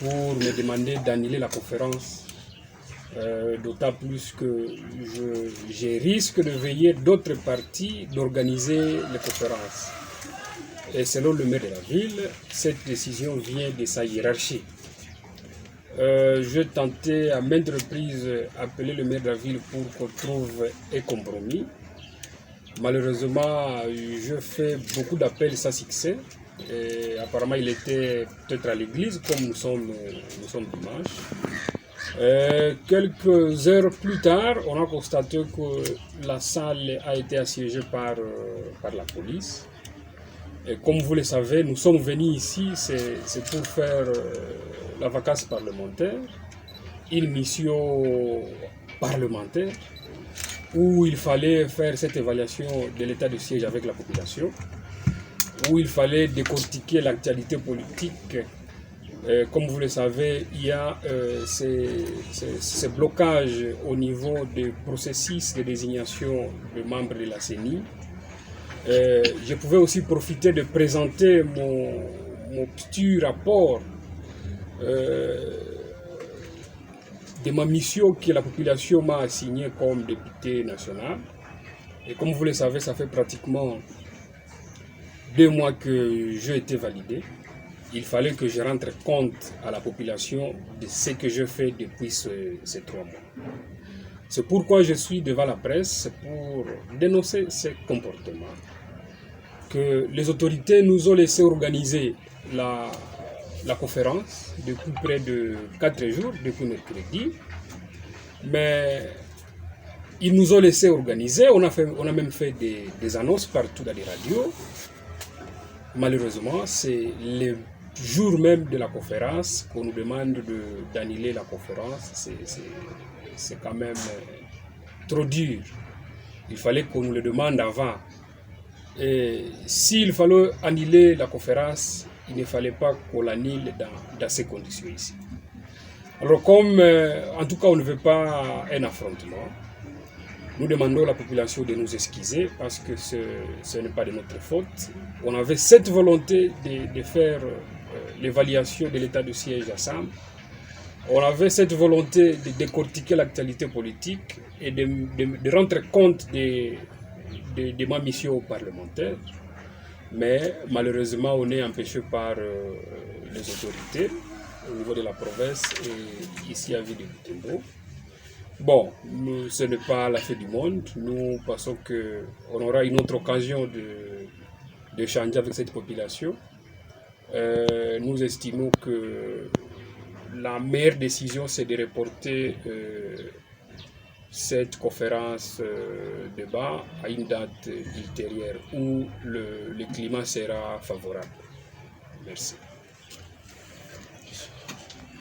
pour me demander d'annuler la conférence, d'autant plus que j'ai risque de veiller d'autres parties d'organiser les conférences. Et selon le maire de la ville, cette décision vient de sa hiérarchie. J'ai tenté à maintes reprises d'appeler le maire de la ville pour qu'on trouve un compromis. Malheureusement, je fais beaucoup d'appels sans succès. Et apparemment, il était peut-être à l'église, comme nous sommes dimanche. Quelques heures plus tard, on a constaté que la salle a été assiégée par la police. Et comme vous le savez, nous sommes venus ici, c'est pour faire la vacance parlementaire, une mission parlementaire, où il fallait faire cette évaluation de l'état de siège avec la population, où il fallait décortiquer l'actualité politique. Comme vous le savez, il y a ces blocages au niveau du processus de désignation de membres de la CENI. Je pouvais aussi profiter de présenter mon petit rapport de ma mission que la population m'a assignée comme député national. Et comme vous le savez, ça fait pratiquement 2 mois que j'ai été validé. Il fallait que je rende compte à la population de ce que je fais depuis ces 3 mois. C'est pourquoi je suis devant la presse pour dénoncer ces comportements. Que les autorités nous ont laissé organiser la conférence depuis près de 4 jours, depuis mercredi. Mais ils nous ont laissé organiser, on a même fait des annonces partout dans les radios. Malheureusement, c'est le jour même de la conférence qu'on nous demande d'annuler la conférence. C'est quand même trop dur. Il fallait qu'on nous le demande avant. Et s'il fallait annuler la conférence, il ne fallait pas qu'on l'annule dans ces conditions ici. Alors comme, en tout cas, on ne veut pas un affrontement, nous demandons à la population de nous excuser parce que ce n'est pas de notre faute. On avait cette volonté de faire l'évaluation de l'état de siège à Sam. On avait cette volonté de décortiquer l'actualité politique et de rendre compte de ma mission parlementaire. Mais malheureusement, on est empêché par les autorités au niveau de la province et ici à Ville de Butembo. Bon, ce n'est pas la fin du monde. Nous pensons qu'on aura une autre occasion de changer avec cette population. Nous estimons que la meilleure décision, c'est de reporter cette conférence débat à une date ultérieure où le climat sera favorable. Merci.